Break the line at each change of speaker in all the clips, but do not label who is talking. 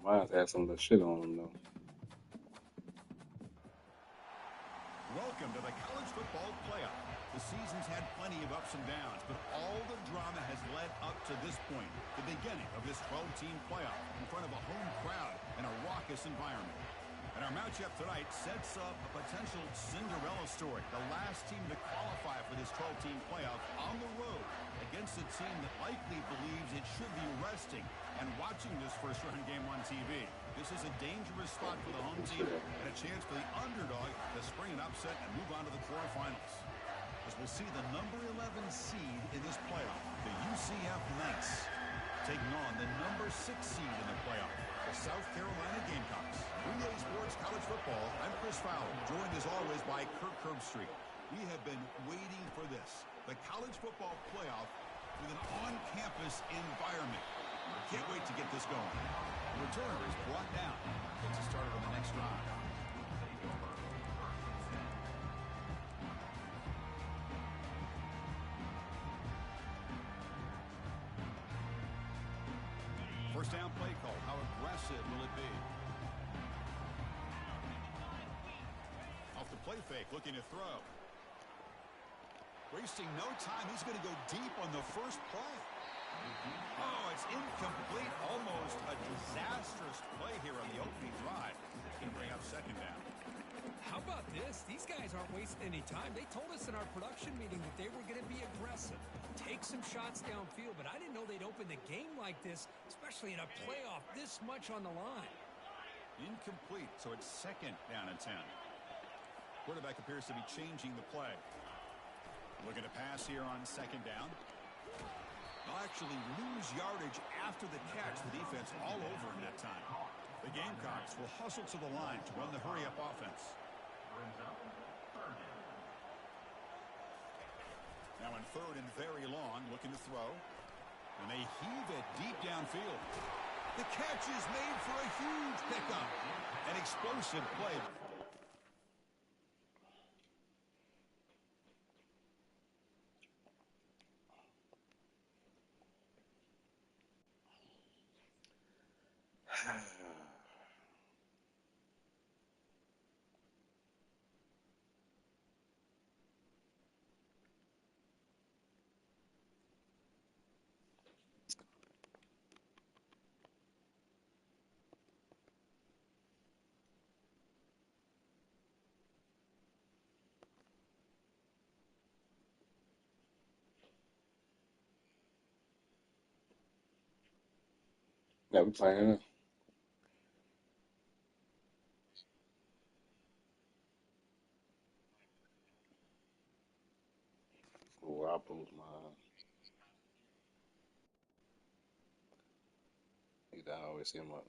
Mine's had some little shit on them though.
Welcome to the college football playoff. The season's had plenty of ups and downs, but all the drama has led up to this point, the beginning of this 12-team playoff in front of a home crowd and a raucous environment. And our matchup tonight sets up a potential Cinderella story, the last team to qualify for this 12-team playoff on the road against a team that likely believes it should be resting and watching this first-round game on TV. This is a dangerous spot for the home team and a chance for the underdog to spring an upset and move on to the quarterfinals. As we'll see the number 11 seed in this playoff, the UCF Knights, taking on the number 6 seed in the playoff, the South Carolina Gamecocks. 3A Sports College Football, I'm Chris Fowler, joined as always by Kirk Herbstreit. We have been waiting for this, the college football playoff with an on-campus environment. Can't wait to get this going. The returner is brought down. Gets us started on the next drive. First down play call. How aggressive will it be? Off the play fake, looking to throw. Wasting no time. He's going to go deep on the first play. Oh, it's incomplete. Almost a disastrous play here on the opening drive. It's going to bring up second down.
How about this? These guys aren't wasting any time. They told us in our production meeting that they were going to be aggressive, take some shots downfield, but I didn't know they'd open the game like this, especially in a playoff this much on the line.
Incomplete, so it's second down and 10. Quarterback appears to be changing the play. Looking to pass here on second down. They'll actually lose yardage after the catch. The defense all over him that time. The Gamecocks will hustle to the line to run the hurry-up offense. Now in third and very long, looking to throw. And they heave it deep downfield. The catch is made for a huge pickup. An explosive play.
Yeah, we playing it. Oh, I boost mine. Either I always see him up.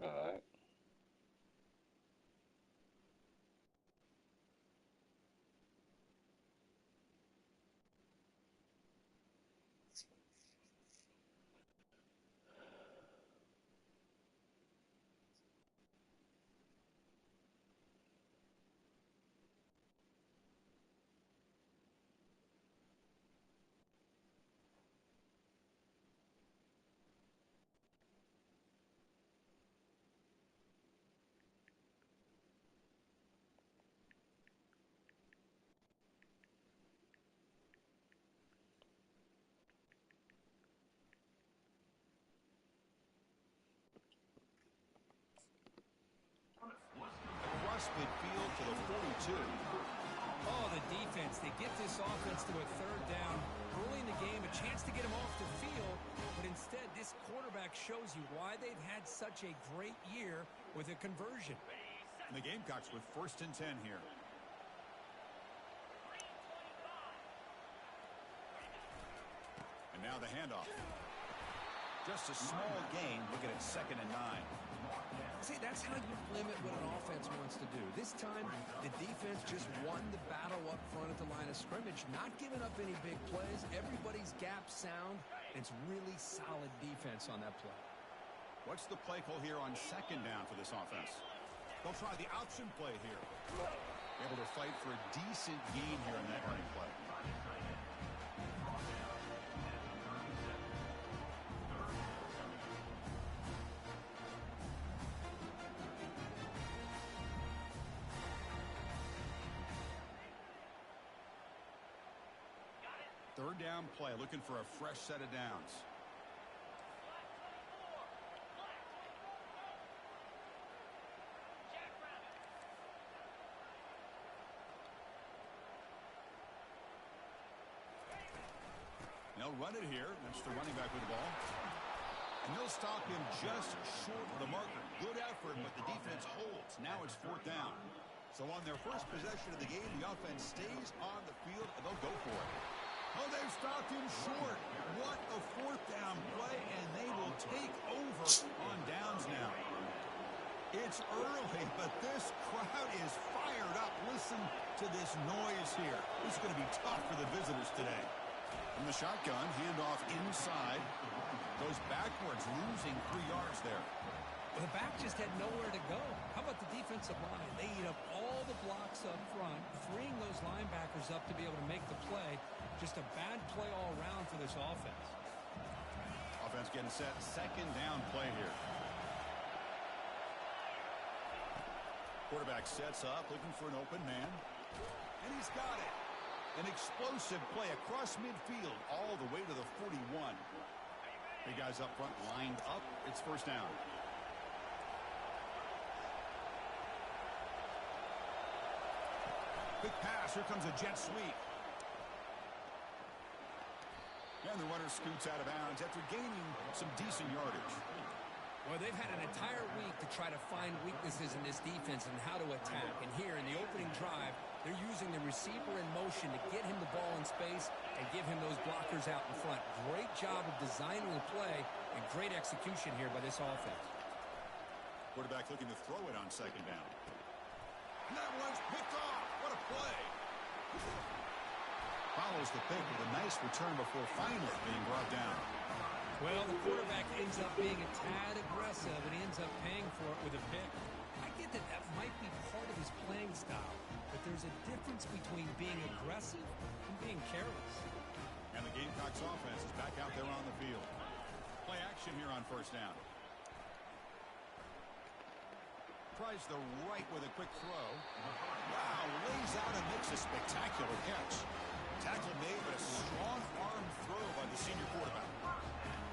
All right.
Across midfield to the 42.
Oh, the defense. They get this offense to a third down early in the game, a chance to get them off the field, but instead this quarterback shows you why they've had such a great year with a conversion.
And the Gamecocks with first and 10 here. And now the handoff. Just a small gain, looking at second and 9.
See, that's how you limit what an offense wants to do. This time, the defense just won the battle up front at the line of scrimmage, not giving up any big plays. Everybody's gap sound. It's really solid defense on that play.
What's the play call here on second down for this offense? They'll try the option play here. Able to fight for a decent gain here in that running play. Third down play, looking for a fresh set of downs. They'll run it here. That's the running back with the ball. And they'll stop him just short of the marker. Good effort, but the defense holds. Now it's fourth down. So on their first possession of the game, the offense stays on the field, and they'll go for it. Oh, they've stopped him short. What a fourth down play, and they will take over on downs now. It's early, but this crowd is fired up. Listen to this noise here. This is going to be tough for the visitors today. From the shotgun, handoff inside. Goes backwards, losing 3 yards there.
Well, the back just had nowhere to go. How about the defensive line? They eat up all the blocks up front, freeing those linebackers up to be able to make the play. Just a bad play all around for this offense.
Offense getting set. Second down play here. Quarterback sets up, looking for an open man. And he's got it. An explosive play across midfield all the way to the 41. Big guys up front lined up. It's first down. Big pass. Here comes a jet sweep. And the runner scoots out of bounds after gaining some decent yardage.
Well, they've had an entire week to try to find weaknesses in this defense and how to attack. And here in the opening drive, they're using the receiver in motion to get him the ball in space and give him those blockers out in front. Great job of designing the play and great execution here by this offense.
Quarterback looking to throw it on second down. And that one's picked off. What a play. Follows the pick with a nice return before finally being brought down.
Well, the quarterback ends up being a tad aggressive and he ends up paying for it with a pick. I get that that might be part of his playing style, but there's a difference between being aggressive and being careless.
And the Gamecocks offense is back out there on the field. Play action here on first down. Tries the right with a quick throw. Wow, lays out and makes a spectacular catch. Tackle made, but a strong arm throw by the senior quarterback.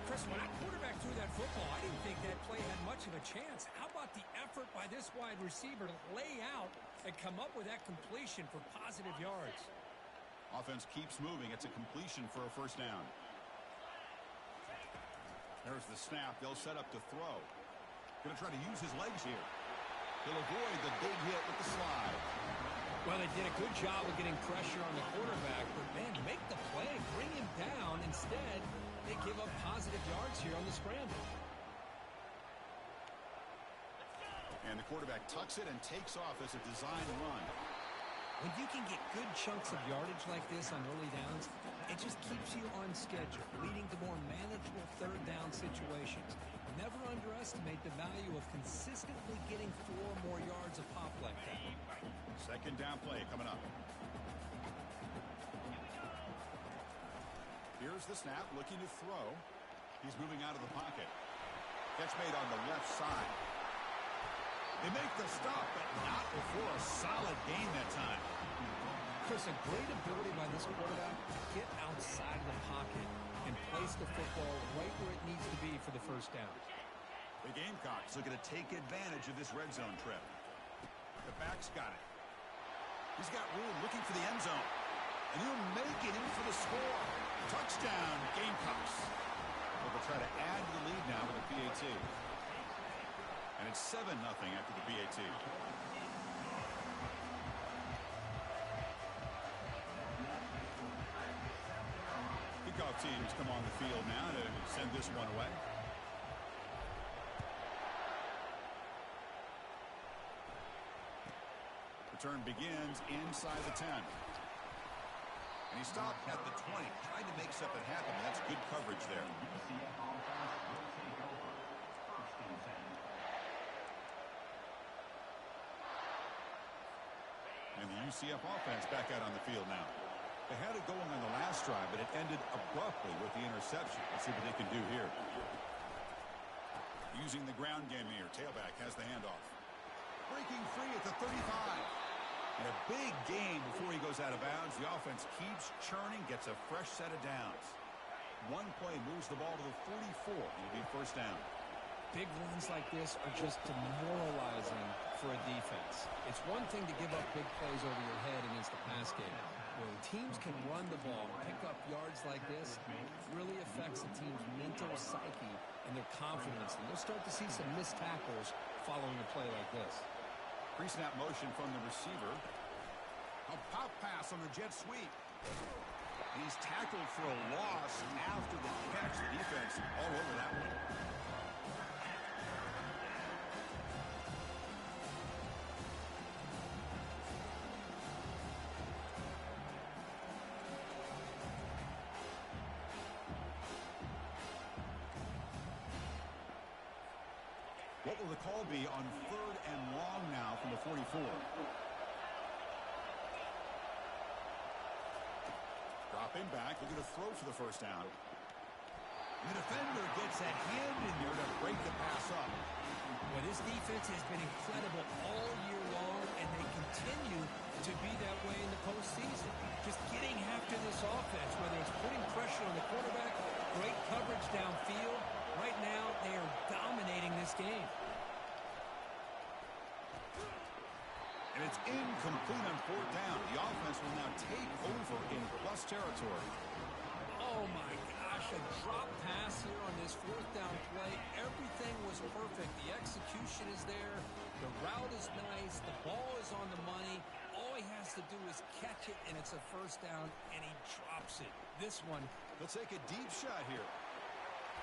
Chris, when that quarterback threw that football, I didn't think that play had much of a chance. How about the effort by this wide receiver to lay out and come up with that completion for positive yards?
Offense keeps moving. It's a completion for a first down. There's the snap. They'll set up to throw. Going to try to use his legs here. He'll avoid the big hit with the slide.
Well, they did a good job of getting pressure on the quarterback, but, man, make the play, bring him down. Instead, they give up positive yards here on the scramble.
And the quarterback tucks it and takes off as a design run.
When you can get good chunks of yardage like this on early downs, it just keeps you on schedule, leading to more manageable third down situations. Never underestimate the value of consistently getting 4 more yards of pop like that.
Second down play coming up. Here's the snap, looking to throw. He's moving out of the pocket. Catch made on the left side. They make the stop, but not before a solid gain that time.
Chris, a great ability by this quarterback to get outside of the pocket and place the football right where it needs to be for the first down.
The Gamecocks looking to take advantage of this red zone trip. The back's got it. He's got room, looking for the end zone. And he'll make it in for the score. Touchdown, Gamecocks. They'll try to add to the lead now with a PAT. And it's 7-0 after the PAT. Kickoff teams come on the field now to send this one away. Return begins inside the 10. And he stopped at the 20, trying to make something happen. That's good coverage there. UCF offense back out on the field now. They had it going on the last drive, but it ended abruptly with the interception. Let's see what they can do here. Using the ground game here. Tailback has the handoff. Breaking free at the 35. And a big gain before he goes out of bounds. The offense keeps churning, gets a fresh set of downs. One play moves the ball to the 44. It'll be first down.
Big runs like this are just demoralizing for a defense. It's one thing to give up big plays over your head against the pass game. When teams can run the ball, pick up yards like this, it really affects the team's mental psyche and their confidence. And you'll start to see some missed tackles following a play like this.
Pre-snap motion from the receiver. A pop pass on the jet sweep. And he's tackled for a loss after the catch. The defense all over that one. What will the call be on 3rd and long now from the 44? Dropping back, looking to throw for the first down. The defender gets a hand in there to break the pass up.
Well, this defense has been incredible all year long, and they continue to be that way in the postseason. Just getting after this offense, whether it's putting pressure on the quarterback, great coverage downfield. Right now, they are dominating this game.
And it's incomplete on 4th down. The offense will now take over in plus territory.
Oh, my gosh, a drop pass here on this 4th down play. Everything was perfect. The execution is there. The route is nice. The ball is on the money. All he has to do is catch it, and it's a first down, and he drops it. This one.
Let's take a deep shot here.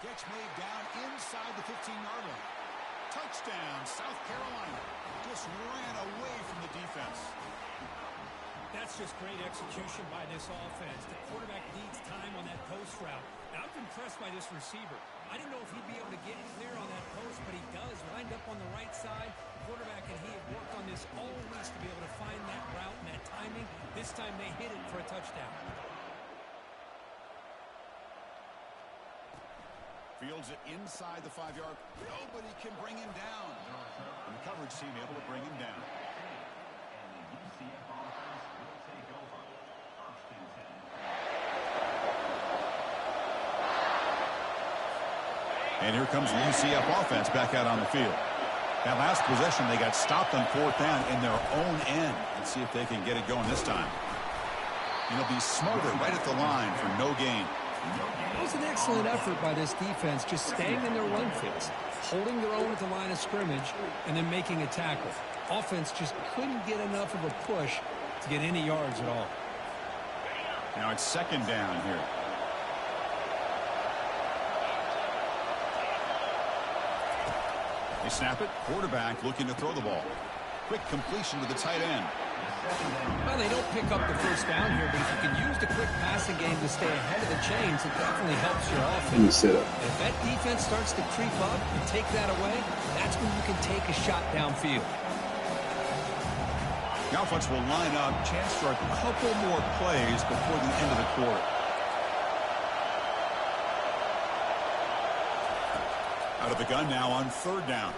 Catch made down inside the 15-yard line. Touchdown, South Carolina. Just ran away from the defense.
That's just great execution by this offense. The quarterback needs time on that post route. Now, I'm impressed by this receiver. I didn't know if he'd be able to get clear on that post, but he does. Lined up on the right side. The quarterback and he have worked on this all week to be able to find that route and that timing. This time they hit it for a touchdown.
Fields it inside the 5-yard. Nobody can bring him down. And the coverage team able to bring him down. And here comes the UCF offense back out on the field. That last possession, they got stopped on 4th down in their own end. Let's see if they can get it going this time. And it'll be Smother right at the line for no gain.
It was an excellent effort by this defense, just staying in their run fits, holding their own at the line of scrimmage, and then making a tackle. Offense just couldn't get enough of a push to get any yards at all.
Now it's 2nd down here. They snap it. Quarterback looking to throw the ball. Quick completion to the tight end.
Well, they don't pick up the first down here, but if you can use the quick passing game to stay ahead of the chains, it definitely helps your offense. And if that defense starts to creep up and take that away, that's when you can take a shot downfield.
The offense will line up. Chance for a couple more plays before the end of the quarter. Out of the gun now on 3rd down.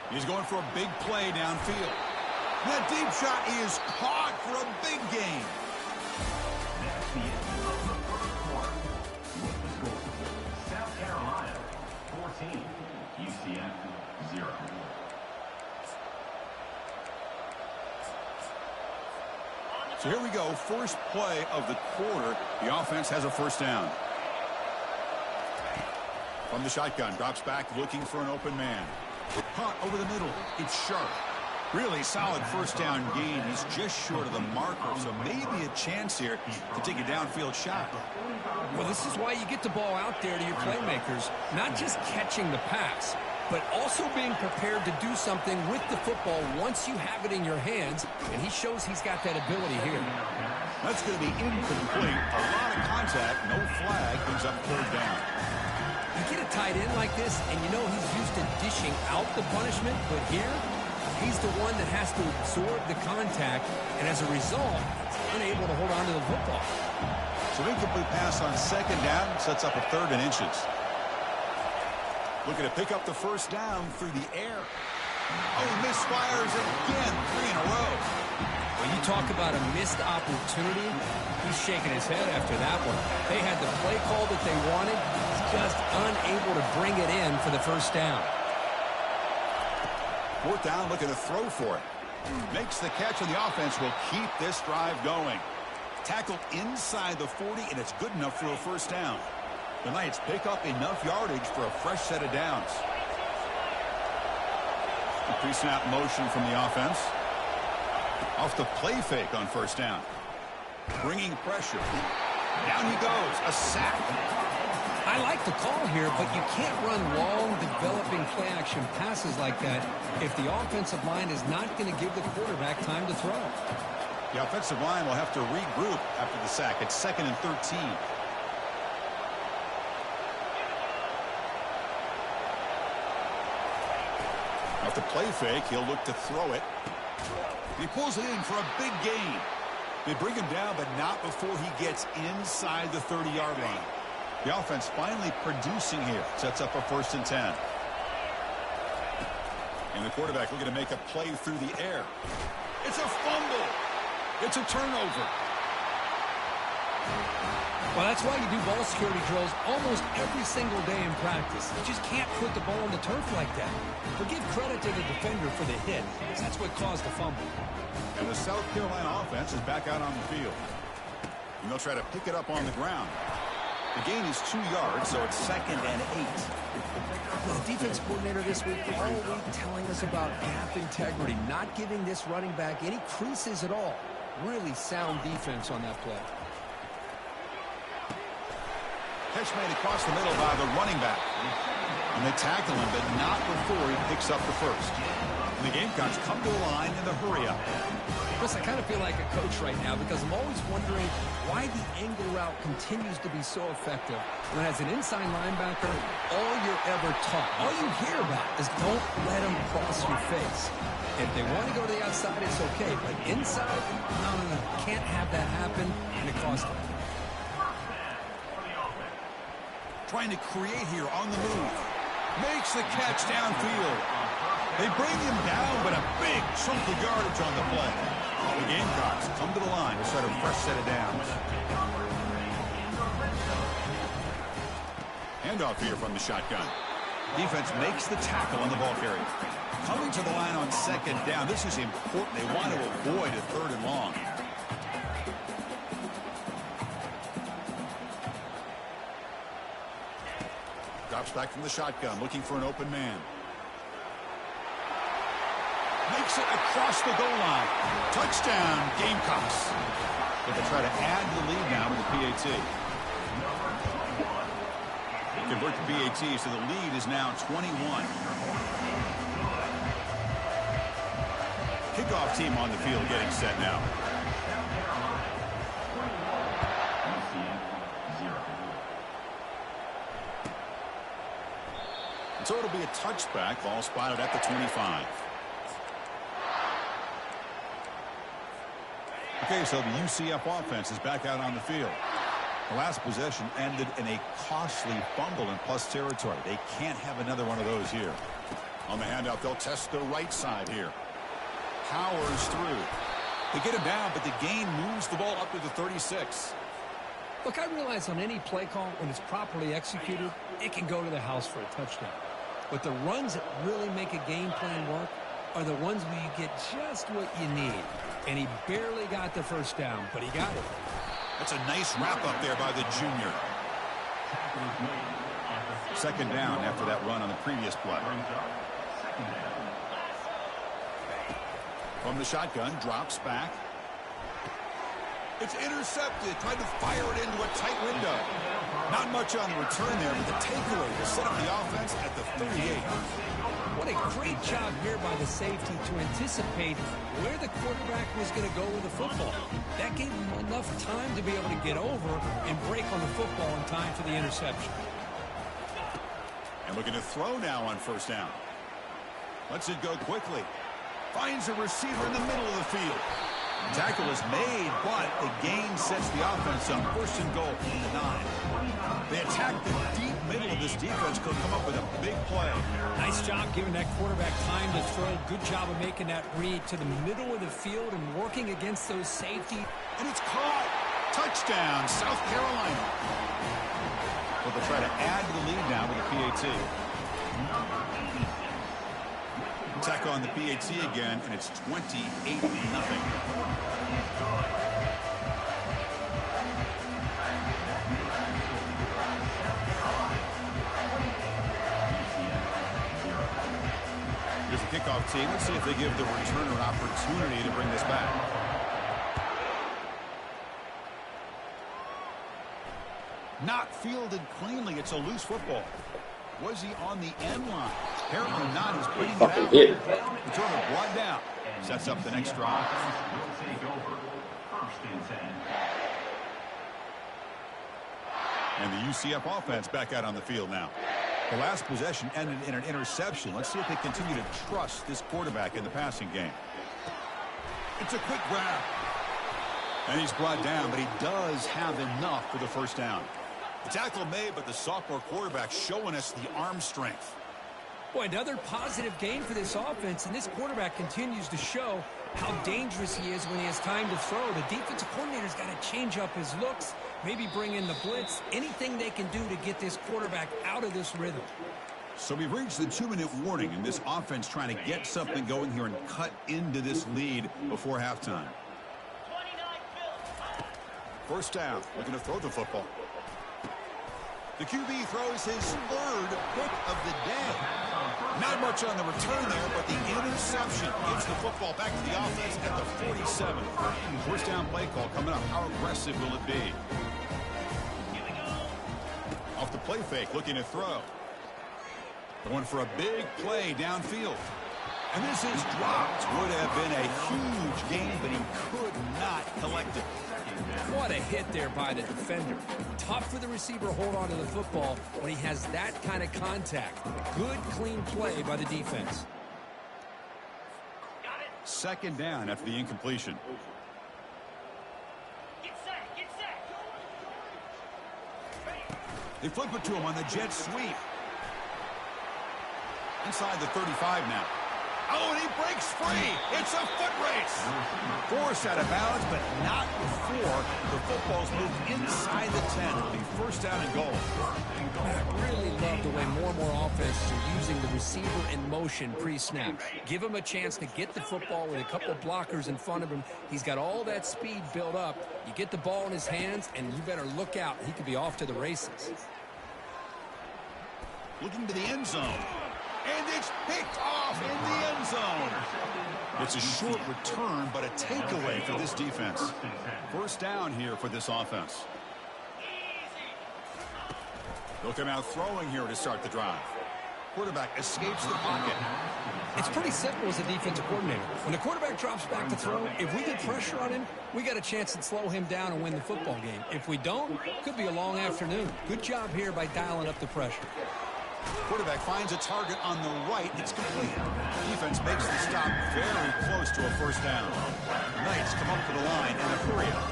He's going for a big play downfield. That deep shot is caught for a big gain.
That's the end of the first quarter. With the score, South Carolina 14, UCF 0.
So here we go. First play of the quarter. The offense has a first down. From the shotgun, drops back looking for an open man. Caught over the middle. It's Sharp. Really solid first down gain. He's just short of the marker, so maybe a chance here to take a downfield shot.
Well, this is why you get the ball out there to your playmakers, not just catching the pass, but also being prepared to do something with the football once you have it in your hands, and he shows he's got that ability here.
That's going to be incomplete. A lot of contact, no flag, brings up 3rd down.
You get a tight end like this, and you know he's used to dishing out the punishment, but here, He's the one that has to absorb the contact, and as a result, he's unable to hold on to the football.
So incomplete pass on second down sets up a 3rd and inches. Looking to pick up the first down through the air. Oh, he misfires again, 3 in a row.
When you talk about a missed opportunity, he's shaking his head after that one. They had the play call that they wanted. He's just unable to bring it in for the first down.
4th down, looking to throw for it. Makes the catch, and the offense will keep this drive going. Tackled inside the 40, and it's good enough for a first down. The Knights pick up enough yardage for a fresh set of downs. A pre-snap motion from the offense. Off the play fake on first down. Bringing pressure. Down he goes. A sack.
I like the call here, but you can't run long, developing play-action passes like that if the offensive line is not going to give the quarterback time to throw.
The offensive line will have to regroup after the sack. It's 2nd and 13. Off the play fake, he'll look to throw it. He pulls it in for a big gain. They bring him down, but not before he gets inside the 30-yard line. The offense finally producing here. Sets up a 1st and 10. And the quarterback looking to make a play through the air. It's a fumble. It's a turnover.
Well, that's why you do ball security drills almost every single day in practice. You just can't put the ball on the turf like that. But give credit to the defender for the hit, because that's what caused the fumble.
And the South Carolina offense is back out on the field. And they'll try to pick it up on the ground. The gain is 2 yards, so it's 2nd and 8.
The defense coordinator this week all week telling us about gap integrity, not giving this running back any creases at all. Really sound defense on that play.
Catch made across the middle by the running back. And they tackle him, but not before he picks up the first. And the Gamecocks come to the line in the hurry-up.
Chris, I kind of feel like a coach right now because I'm always wondering why the angle route continues to be so effective. When as an inside linebacker, all you're ever taught, all you hear about is don't let them cross your face. If they want to go to the outside, it's okay. But inside, no. Can't have that happen, and it costs them.
Trying to create here on the move. Makes the catch downfield. They bring him down, but a big chunk of yardage on the play. The Gamecocks come to the line to start a fresh set of downs. Handoff here from the shotgun. Defense makes the tackle on the ball carrier. Coming to the line on 2nd down. This is important. They want to avoid a 3rd and long. Drops back from the shotgun, looking for an open man. Makes it across the goal line. Touchdown, Gamecocks. They can try to add the lead now with the PAT. Convert the PAT, so the lead is now 21. Kickoff team on the field getting set now. And so it'll be a touchback, ball spotted at the 25. Okay, so the UCF offense is back out on the field. The last possession ended in a costly fumble in plus territory. They can't have another one of those here. On the handout, they'll test the right side here. Powers through. They get him down, but the gain moves the ball up to the 36.
Look, I realize on any play call, when it's properly executed, it can go to the house for a touchdown. But the runs that really make a game plan work are the ones where you get just what you need. And he barely got the first down, but he got it.
That's a nice wrap up there by the junior. 2nd down after that run on the previous play. From the shotgun, drops back. It's intercepted. Tried to fire it into a tight window. Not much on the return there, but the takeaway will set up the offense at the 38.
What a great job here by the safety to anticipate where the quarterback was going to go with the football. That gave him enough time to be able to get over and break on the football in time for the interception.
And looking to throw now on 1st down. Lets it go quickly. Finds a receiver in the middle of the field. Tackle is made, but the gain sets the offense up. First and goal from the 9. They attack the deep middle of this defense. Could come up with a big play.
Nice job giving that quarterback time to throw. Good job of making that read to the middle of the field and working against those safety.
And it's caught. Touchdown, South Carolina. Well, they'll try to add to the lead now with a PAT. Attack on the PAT again, and it's 28-0. Here's the kickoff team. Let's see if they give the returner an opportunity to bring this back. Not fielded cleanly. It's a loose football. Was he on the end line? Apparently not. He's bringing it out. Returner brought down. Sets up the next drive.
Will take over. First and 10.
And the UCF offense back out on the field now. The last possession ended in an interception. Let's see if they continue to trust this quarterback in the passing game. It's a quick grab. And he's brought down, but he does have enough for the first down. The tackle made, but the sophomore quarterback showing us the arm strength.
Boy, another positive game for this offense, and this quarterback continues to show how dangerous he is when he has time to throw. The defensive coordinator's got to change up his looks, maybe bring in the blitz, anything they can do to get this quarterback out of this rhythm.
So we've reached the 2-minute warning, and this offense trying to get something going here and cut into this lead before halftime. First down, looking to throw the football. The QB throws his third pick of the day. Not much on the return there, but the interception gives the football back to the offense at the 47. First down play call coming up. How aggressive will it be? Off the play fake, looking to throw. Going for a big play downfield. And this is dropped. Would have been a huge gain, but he could not collect it.
What a hit there by the defender. Tough for the receiver to hold on to the football when he has that kind of contact. Good, clean play by the defense.
Second down after the incompletion. They flip it to him on the jet sweep. Inside the 35 now. Oh, and he breaks free. It's a foot race. Forced out of bounds, but not before the football's moved inside the 10. It'll be first down and goal.
I really love the way more and more offenses are using the receiver in motion pre-snap. Give him a chance to get the football with a couple of blockers in front of him. He's got all that speed built up. You get the ball in his hands, and you better look out. He could be off to the races.
Looking to the end zone. And it's picked off in the end zone. It's a short return, but a takeaway for this defense. First down here for this offense. They'll come out throwing here to start the drive. Quarterback escapes the pocket.
It's pretty simple as a defensive coordinator. When the quarterback drops back to throw, if we get pressure on him, we got a chance to slow him down and win the football game. If we don't, it could be a long afternoon. Good job here by dialing up the pressure.
Quarterback finds a target on the right. It's complete. Defense makes the stop very close to a first down. Knights come up to the line and a hurry up.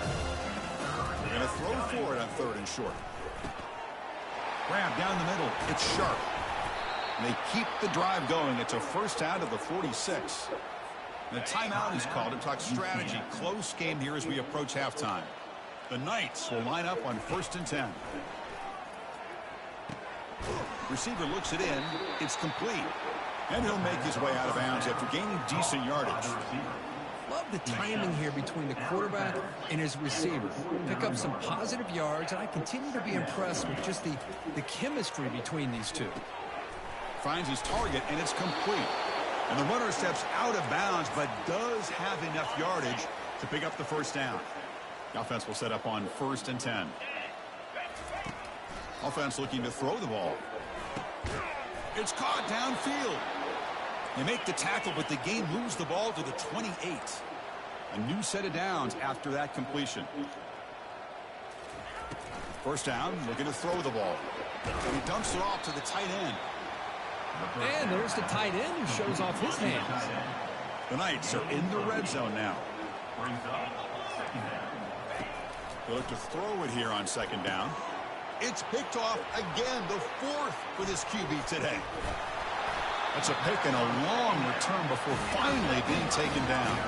They're going to throw for it on third and short. Grab down the middle. It's sharp. And they keep the drive going. It's a first down to the 46. And the timeout is called to talk strategy. Close game here as we approach halftime. The Knights will line up on first and 10. Receiver looks it in. It's complete. And he'll make his way out of bounds after gaining decent yardage.
Love the timing here between the quarterback and his receiver. Pick up some positive yards, and I continue to be impressed with just the chemistry between these two.
Finds his target, and it's complete. And the runner steps out of bounds, but does have enough yardage to pick up the first down. The offense will set up on first and 10. Offense looking to throw the ball. It's caught downfield. They make the tackle, but the game moves the ball to the 28. A new set of downs after that completion. First down, looking to throw the ball. And he dumps it off to the tight end.
And there's the tight end who shows off his hands.
The Knights are in the red zone now.
Brings up second down.
They look to throw it here on second down. It's picked off again, the fourth for this QB today. That's a pick and a long return before finally being taken down.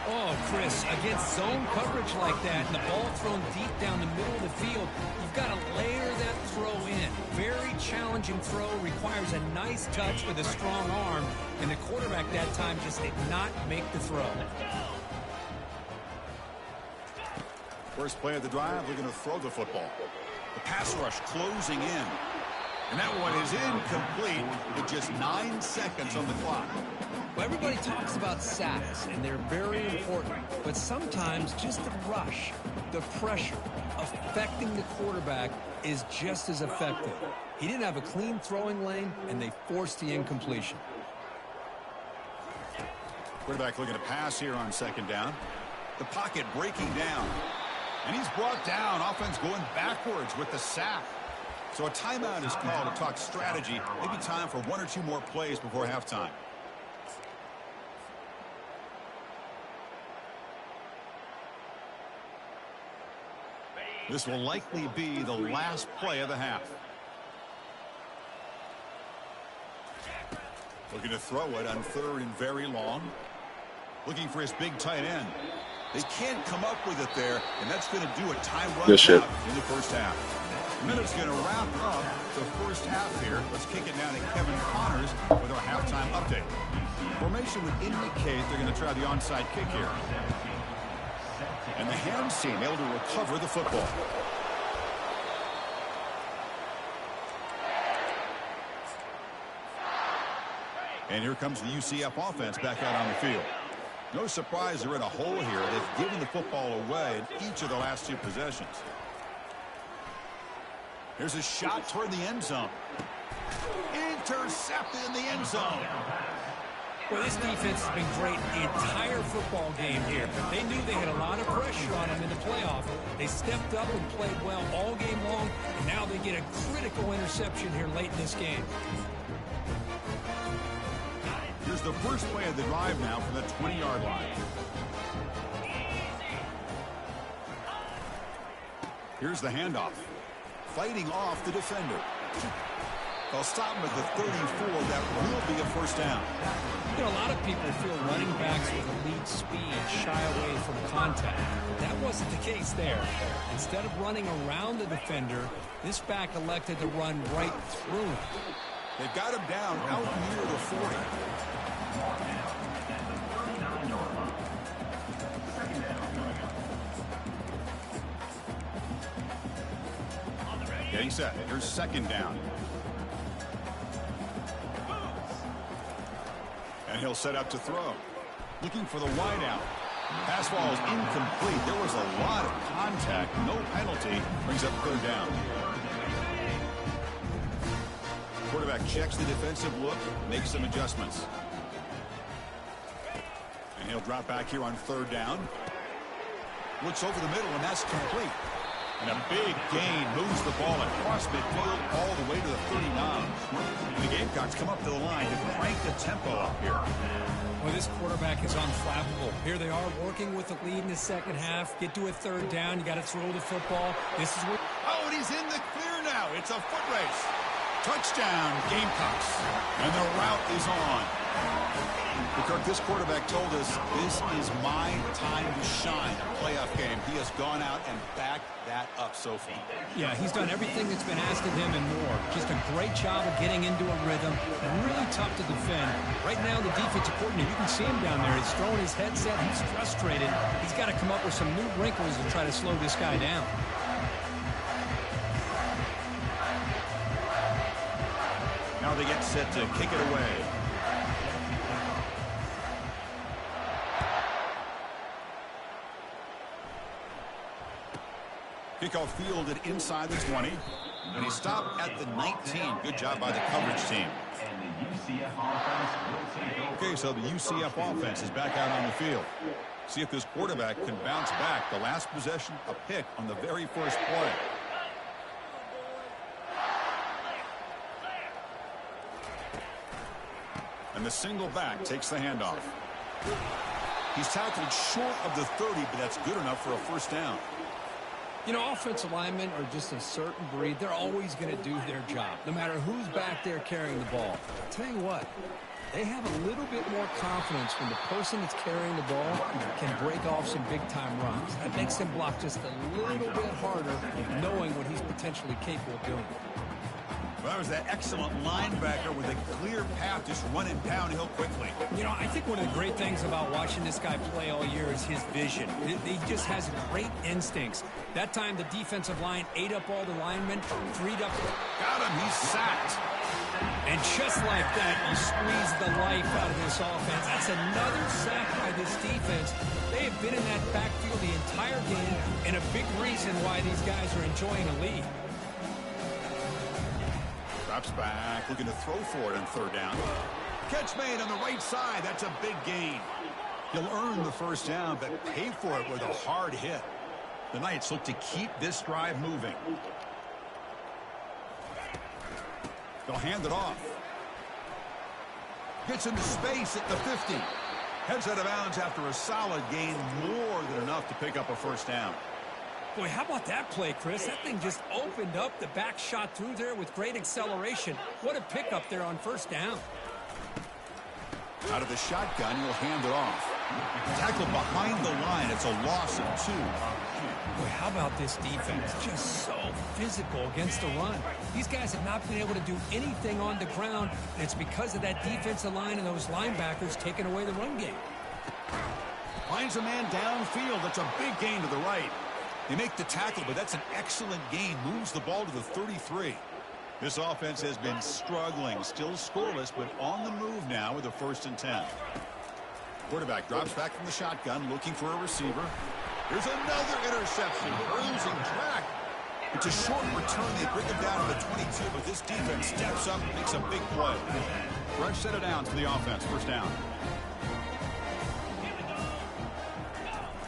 Oh, Chris, against zone coverage like that and the ball thrown deep down the middle of the field, you've got to layer that throw in. Very challenging throw, requires a nice touch with a strong arm, and the quarterback that time just did not make the throw.
First play of the drive, they're going to throw the football. The pass rush closing in. And that one is incomplete with just 9 seconds on the clock.
Well, everybody talks about sacks, and they're very important. But sometimes just the rush, the pressure, affecting the quarterback is just as effective. He didn't have a clean throwing lane, and they forced the incompletion.
Quarterback looking to pass here on second down. The pocket breaking down. And he's brought down. Offense going backwards with the sack. So a timeout is called to talk strategy. Maybe time for 1 or 2 more plays before halftime. This will likely be the last play of the half. Looking to throw it on 3rd and very long. Looking for his big tight end. They can't come up with it there, and that's going to do a time run out in the first half. And then it's going to wrap up the first half here. Let's kick it down to Kevin Connors with our halftime update. Formation would indicate they're going to try the onside kick here. And the hands team able to recover the football. And here comes the UCF offense back out on the field. No surprise they're in a hole here. They've given the football away in each of the last 2 possessions. Here's a shot toward the end zone. Intercepted in the end zone.
Well, this defense has been great the entire football game here. They knew they had a lot of pressure on them in the playoff. They stepped up and played well all game long, and now they get a critical interception here late in this game.
Here's the first play of the drive now from the 20-yard line. Here's the handoff. Fighting off the defender. They'll stop him at the 34. That will be a first down.
You know, a lot of people feel running backs with elite speed shy away from contact. That wasn't the case there. Instead of running around the defender, this back elected to run right through him.
They've got him down out near the 40. Getting set. Here's second down. And he'll set up to throw. Looking for the wideout. Pass ball is incomplete. There was a lot of contact. No penalty. Brings up 3rd down. Quarterback checks the defensive look. Makes some adjustments. And he'll drop back here on 3rd down. Looks over the middle, and that's complete. And a big gain moves the ball across midfield all the way to the 39. And the Gamecocks come up to the line to crank the tempo up here.
Well, this quarterback is unflappable. Here they are working with the lead in the second half. Get to a 3rd down. You got to throw the football. This is where...
Oh, and he's in the clear now. It's a foot race. Touchdown, Gamecocks. And the route is on. Kirk, this quarterback told us this is my time to shine. A playoff game. He has gone out and backed that up so far.
Yeah, he's done everything that's been asked of him and more. Just a great job of getting into a rhythm. Really tough to defend. Right now, the defensive coordinator, you can see him down there. He's throwing his headset. He's frustrated. He's got to come up with some new wrinkles to try to slow this guy down.
Now they get set to kick it away. Kickoff fielded inside the 20. And he stopped at the 19. Good job by the coverage team. Okay, so the UCF offense is back out on the field. See if this quarterback can bounce back. The last possession, a pick on the very first play. And the single back takes the handoff. He's tackled short of the 30, but that's good enough for a first down.
You know, offensive linemen are just a certain breed. They're always going to do their job, no matter who's back there carrying the ball. I'll tell you what, they have a little bit more confidence when the person that's carrying the ball can break off some big-time runs. That makes them block just a little bit harder, knowing what he's potentially capable of doing.
Well, that was that excellent linebacker with a clear path, just running downhill quickly.
You know, I think one of the great things about watching this guy play all year is his vision. He just has great instincts. That time, the defensive line ate up all the linemen, freed up.
Got him. He's sacked.
And just like that, you squeeze the life out of this offense. That's another sack by this defense. They have been in that backfield the entire game, and a big reason why these guys are enjoying a lead.
Drops back, looking to throw for it on third down. Catch made on the right side. That's a big gain. He'll earn the first down, but pay for it with a hard hit. The Knights look to keep this drive moving. They'll hand it off. Gets into space at the 50. Heads out of bounds after a solid gain, more than enough to pick up a first down.
Boy, how about that play, Chris? That thing just opened up. The back shot through there with great acceleration. What a pickup there on first down.
Out of the shotgun, he'll hand it off. Tackled behind the line. It's a loss of 2.
Boy, how about this defense? Just so physical against the run. These guys have not been able to do anything on the ground, and it's because of that defensive line and those linebackers taking away the run game.
Finds a man downfield. That's a big gain to the right. They make the tackle, but that's an excellent gain. Moves the ball to the 33. This offense has been struggling. Still scoreless, but on the move now with a 1st and 10. Quarterback drops back from the shotgun, looking for a receiver. There's another interception. Losing track. It's a short return. They bring him down to the 22, but this defense steps up and makes a big play. Fresh set of downs for the offense. First down.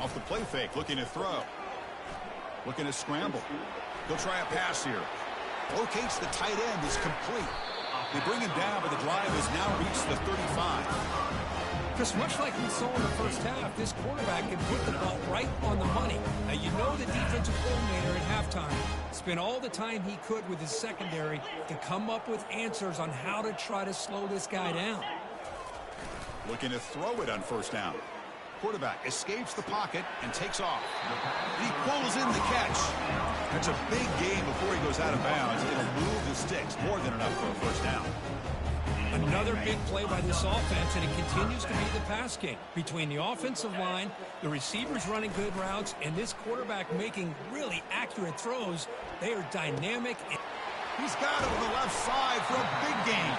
Off the play fake, looking to throw. Looking to scramble. He'll try a pass here. Locates the tight end. Is complete. They bring him down, but the drive has now reached the 35.
Because much like we saw in the first half, this quarterback can put the ball right on the money. Now, you know the defensive coordinator at halftime spent all the time he could with his secondary to come up with answers on how to try to slow this guy down.
Looking to throw it on first down. Quarterback escapes the pocket and takes off. He pulls in the catch. That's a big gain before he goes out of bounds. It'll move the sticks. More than enough for a first down.
Another big play by this offense, and it continues to be the pass game. Between the offensive line, the receivers running good routes, and this quarterback making really accurate throws, they are dynamic.
He's got it on the left side for a big gain.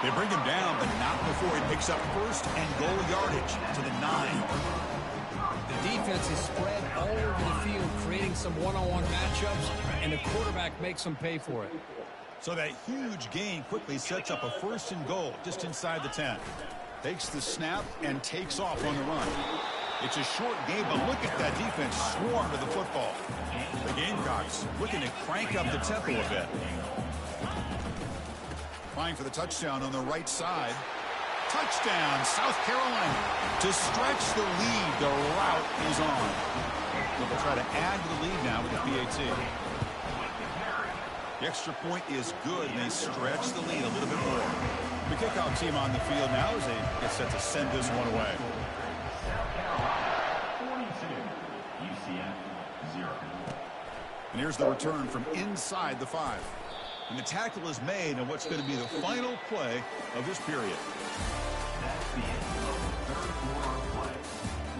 They bring him down, but not before he picks up 1st and goal yardage to the 9.
The defense is spread all over the field, creating some one-on-one matchups, and the quarterback makes them pay for it.
So that huge gain quickly sets up a 1st and goal just inside the 10. Takes the snap and takes off on the run. It's a short game, but look at that defense swarm to the football. The Gamecocks looking to crank up the tempo a bit. Trying for the touchdown on the right side. Touchdown, South Carolina. To stretch the lead, the route is on. They'll try to add to the lead now with the PAT. The extra point is good, and they stretch the lead a little bit more. The kickoff team on the field now as they get set to send this one away.
South Carolina 42, UCF 0.
And here's the return from inside the 5. And the tackle is made on what's going to be the final play of this period.
That's the end of the 3rd quarter of play.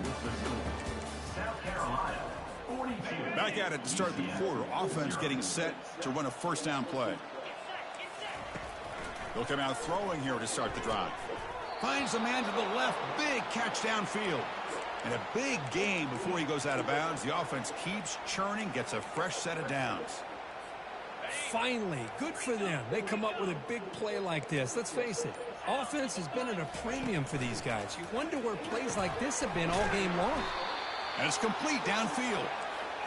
With the score, South Carolina 42.
Back at it to start the quarter. Offense getting set to run a first down play. They'll come out throwing here to start the drive. Finds a man to the left. Big catch downfield. And a big gain before he goes out of bounds. The offense keeps churning, gets a fresh set of downs.
Finally, good for them. They come up with a big play like this. Let's face it, offense has been at a premium for these guys. You wonder where plays like this have been all game long.
And it's complete downfield.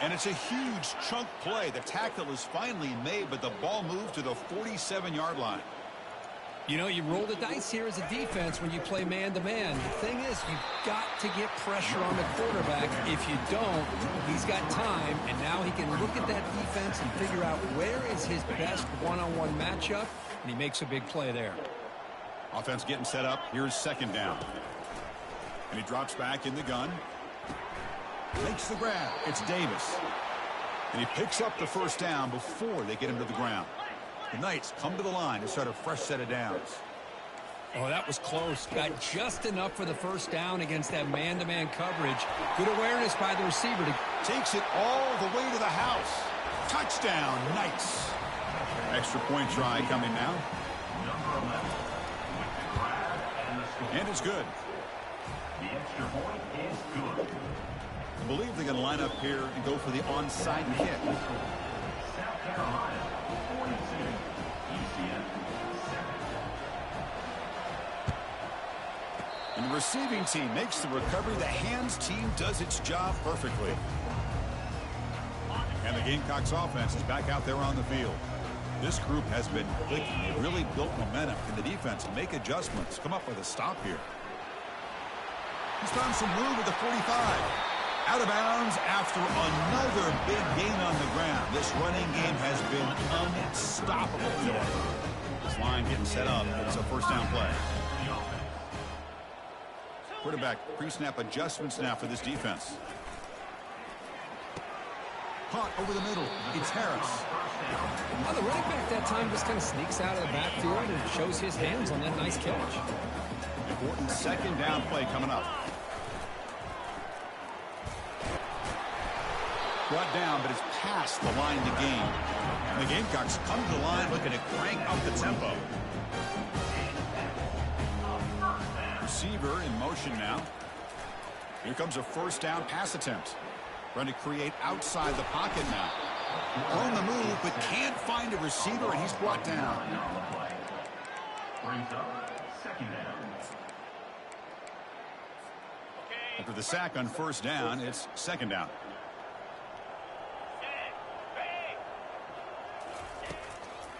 And it's a huge chunk play. The tackle is finally made, but the ball moved to the 47-yard line.
You know, you roll the dice here as a defense when you play man-to-man. The thing is, you've got to get pressure on the quarterback. If you don't, he's got time, and now he can look at that defense and figure out where is his best one-on-one matchup, and he makes a big play there.
Offense getting set up. Here's second down. And he drops back in the gun. Makes the grab. It's Davis. And he picks up the first down before they get him to the ground. The Knights come to the line to start a fresh set of downs.
Oh, that was close. Got just enough for the first down against that man-to-man coverage. Good awareness by the receiver.
Takes it all the way to the house. Touchdown, Knights. Extra point try coming now.
Number 11 with the grab and the score.
And it's good.
The extra point is good.
I believe they're going to line up here and go for the onside kick.
South Carolina 42, UCF 7.
And the receiving team makes the recovery. The hands team does its job perfectly. And the Gamecocks offense is back out there on the field. This group has been clicking. They've really built momentum. Can the defense make adjustments? Come up with a stop here. He's found some room at the 45. Out of bounds after another big gain on the ground. This running game has been unstoppable today. This line getting set up. It's a first down play. Quarterback pre-snap adjustments now for this defense. Caught over the middle. It's Harris.
Well, the running back that time just kind of sneaks out of the backfield and shows his hands on that nice catch.
Important second down play coming up. Brought down, but it's past the line to gain. And the Gamecocks come to the line looking to crank up the tempo. Receiver in motion now. Here comes a first down pass attempt. Trying to create outside the pocket now. On the move, but can't find a receiver, and he's brought down.
Brings up second down.
After the sack on first down, it's second down.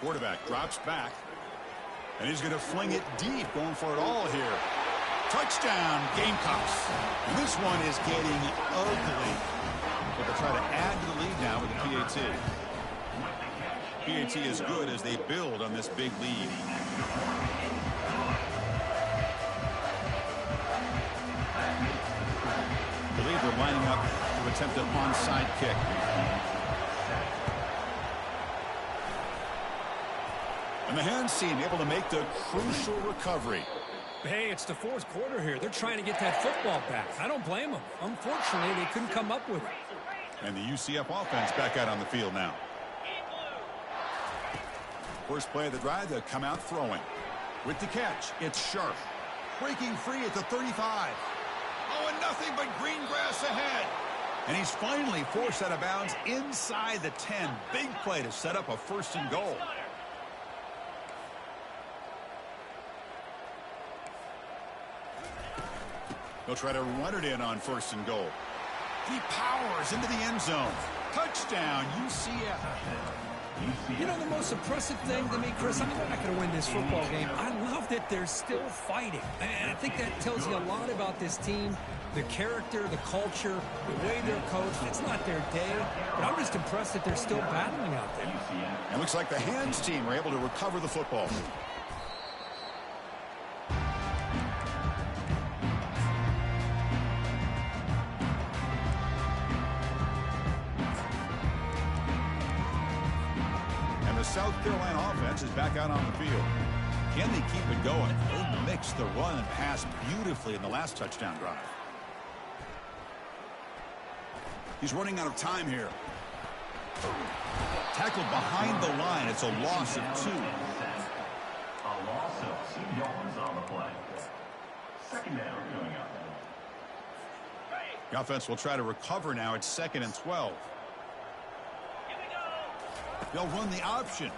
Quarterback drops back, and he's going to fling it deep, going for it all here. Touchdown, Gamecocks. And this one is getting ugly. But they'll try to add to the lead now with the PAT. PAT is good as they build on this big lead. I believe they're lining up to attempt an onside kick. And the hands team able to make the crucial recovery.
Hey, it's the fourth quarter here. They're trying to get that football back. I don't blame them. Unfortunately, they couldn't come up with it.
And the UCF offense back out on the field now. First play of the drive, they'll come out throwing. With the catch, it's Sharp. Breaking free at the 35. Oh, and nothing but green grass ahead. And he's finally forced out of bounds inside the 10. Big play to set up a first and goal. They'll try to run it in on first and goal. He powers into the end zone. Touchdown, UCF.
You know, the most impressive thing to me, Chris, I mean, they're not going to win this football game. I love that they're still fighting. And I think that tells you a lot about this team, the character, the culture, the way they're coached. It's not their day, but I'm just impressed that they're still battling out there.
It looks like the hands team are able to recover the football. South Carolina offense is back out on the field. Can they keep it going? They mixed the run and pass beautifully in the last touchdown drive. He's running out of time here. Tackled behind the line. It's a loss of 2.
A loss of 2 yards on the play. Second down coming up.
The offense will try to recover now. It's 2nd and 12. They'll run the option.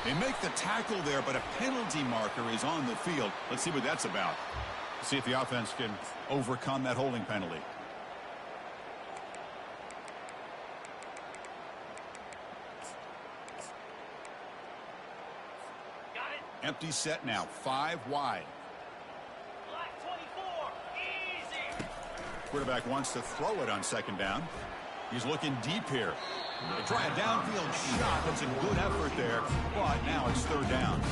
They make the tackle there, but a penalty marker is on the field. Let's see what that's about. See if the offense can overcome that holding penalty. Empty set now, 5 wide. Quarterback wants to throw it on second down. He's looking deep here. They try a downfield shot. That's a good effort there, but now it's third down.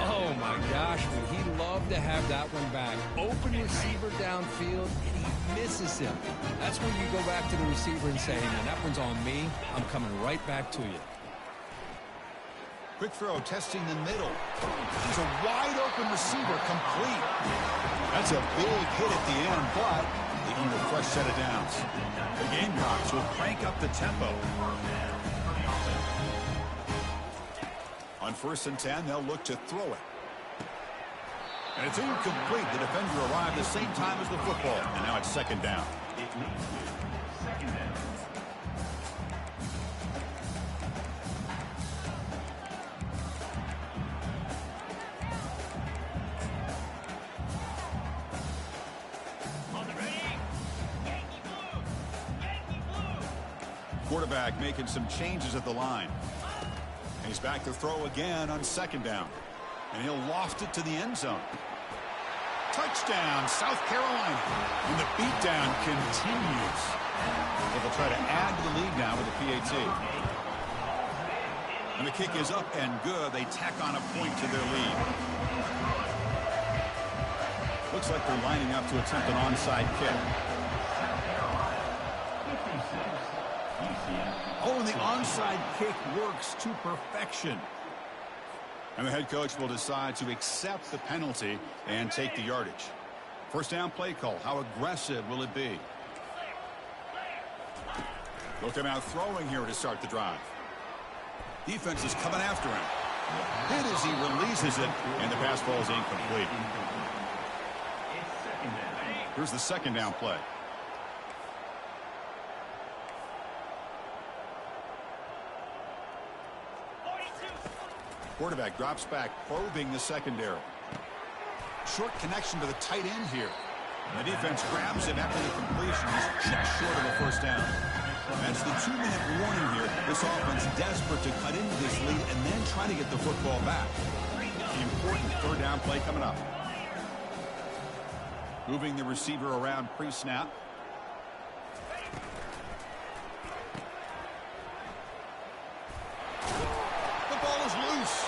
Oh, my gosh, would he love to have that one back. Open receiver downfield, and he misses him. That's when you go back to the receiver and say, hey, man, that one's on me. I'm coming right back to you.
Quick throw, testing the middle. He's a wide-open receiver, complete. That's a big hit at the end, but they earn a fresh set of downs. The Gamecocks will crank up the tempo. On 1st and 10, they'll look to throw it. And it's incomplete. The defender arrived the same time as the football, and now it's second down.
It leads to second down.
Quarterback making some changes at the line. And he's back to throw again on second down. And he'll loft it to the end zone. Touchdown, South Carolina. And the beatdown continues. They'll try to add to the lead now with the PAT. And the kick is up and good. They tack on a point to their lead. Looks like they're lining up to attempt an onside kick. Oh, and the onside kick works to perfection. And the head coach will decide to accept the penalty and take the yardage. First down play call. How aggressive will it be? They'll come out throwing here to start the drive. Defense is coming after him. Hit as he releases it, and the pass ball is incomplete. Here's the second down play. Quarterback drops back, probing the secondary. Short connection to the tight end here. And the defense grabs him after the completion. He's just short of the first down. That's the 2-minute warning here. This offense desperate to cut into this lead and then try to get the football back. The important third down play coming up. Moving the receiver around pre-snap. The ball is loose.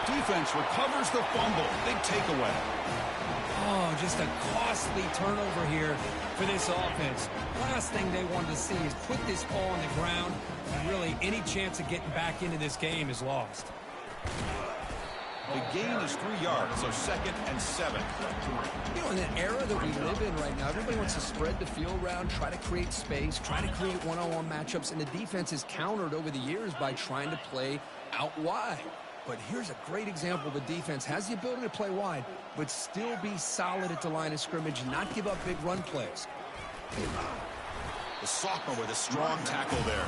Defense recovers the fumble. Big takeaway.
Oh, just a costly turnover here for this offense. Last thing they wanted to see is put this ball on the ground, and really any chance of getting back into this game is lost.
The gain is 3 yards, so 2nd and 7.
You know, in the era that we live in right now, everybody wants to spread the field around, try to create space, try to create one-on-one matchups, and the defense is countered over the years by trying to play out wide. But here's a great example. The defense has the ability to play wide, but still be solid at the line of scrimmage and not give up big run plays.
The sophomore with a strong tackle there.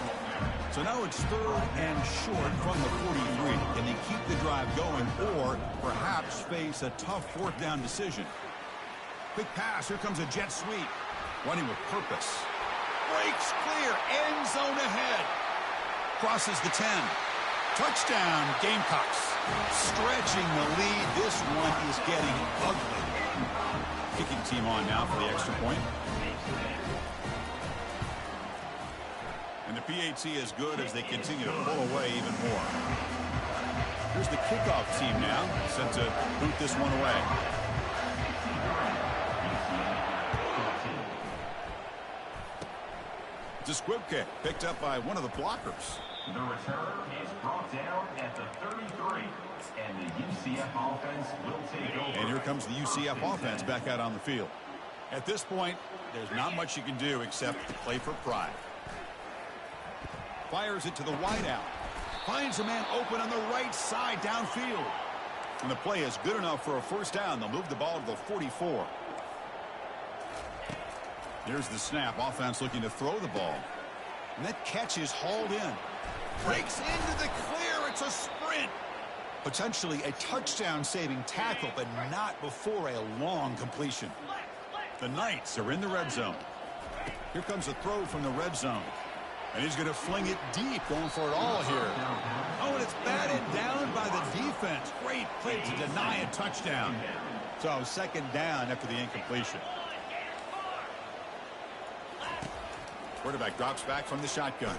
So now it's 3rd and short from the 43. Can they keep the drive going or perhaps face a tough 4th down decision? Quick pass. Here comes a jet sweep. Running with purpose. Breaks clear. End zone ahead. Crosses the 10. Touchdown, Gamecocks. Stretching the lead. This one is getting ugly. Kicking team on now for the extra point. And the PAT is good as they continue to pull away even more. Here's the kickoff team now, set to boot this one away. It's a squib kick picked up by one of the blockers.
The return is brought down at the 33, and the UCF offense will take over.
And here comes the UCF offense back out on the field. At this point, there's not much you can do except play for pride. Fires it to the wideout. Finds a man open on the right side downfield. And the play is good enough for a first down. They'll move the ball to the 44. Here's the snap. Offense looking to throw the ball. And that catch is hauled in. Breaks into the clear. It's a sprint. Potentially a touchdown-saving tackle, but not before a long completion. The Knights are in the red zone. Here comes a throw from the red zone. And he's going to fling it deep, going for it all here. Oh, and it's batted down by the defense. Great complete to deny a touchdown. So second down after the incompletion. Quarterback drops back from the shotgun.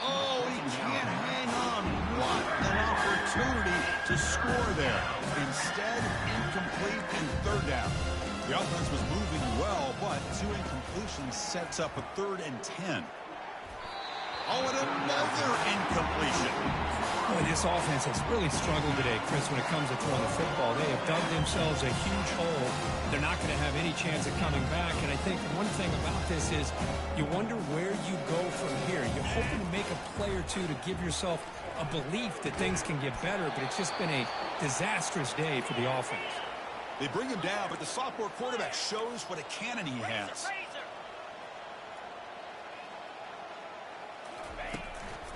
Oh, he can't hang on. What an opportunity to score there. Instead, incomplete and third down. The offense was moving well, but two incompletions sets up a 3rd and 10. Oh, and another incompletion.
Boy, this offense has really struggled today, Chris, when it comes to throwing the football. They have dug themselves a huge hole. They're not going to have any chance of coming back. And I think one thing about this is you wonder where you go from here. You're hoping to make a play or two to give yourself a belief that things can get better, but it's just been a disastrous day for the offense.
They bring him down, but the sophomore quarterback shows what a cannon he has.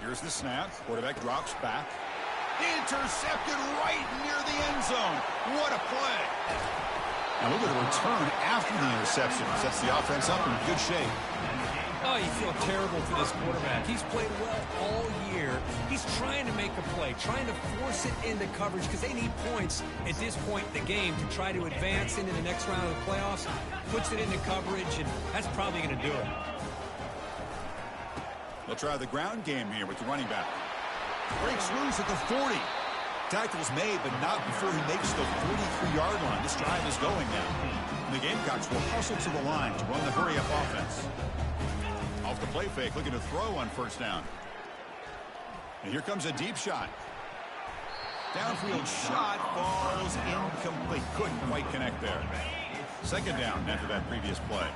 Here's the snap. Quarterback drops back. Intercepted right near the end zone. What a play. Now look at the return after the interception. Sets the offense up in good shape.
Oh, you feel terrible for this quarterback. He's played well all year. He's trying to make a play, trying to force it into coverage because they need points at this point in the game to try to advance into the next round of the playoffs. Puts it into coverage, and that's probably going to do it.
They'll try the ground game here with the running back. Breaks loose at the 40. Tackle's made, but not before he makes the 43-yard line. This drive is going now. And the Gamecocks will hustle to the line to run the hurry-up offense. Off the play fake, looking to throw on first down. And here comes a deep shot. Downfield shot falls incomplete. Couldn't quite connect there. Second down after that previous play.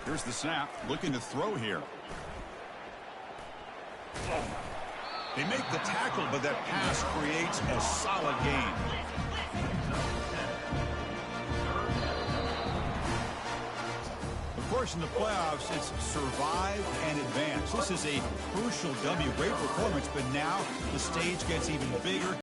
Here's the snap, looking to throw here. They make the tackle, but that pass creates a solid gain. Of course, in the playoffs, it's survive and advance. This is a crucial W. Great performance, but now the stage gets even bigger.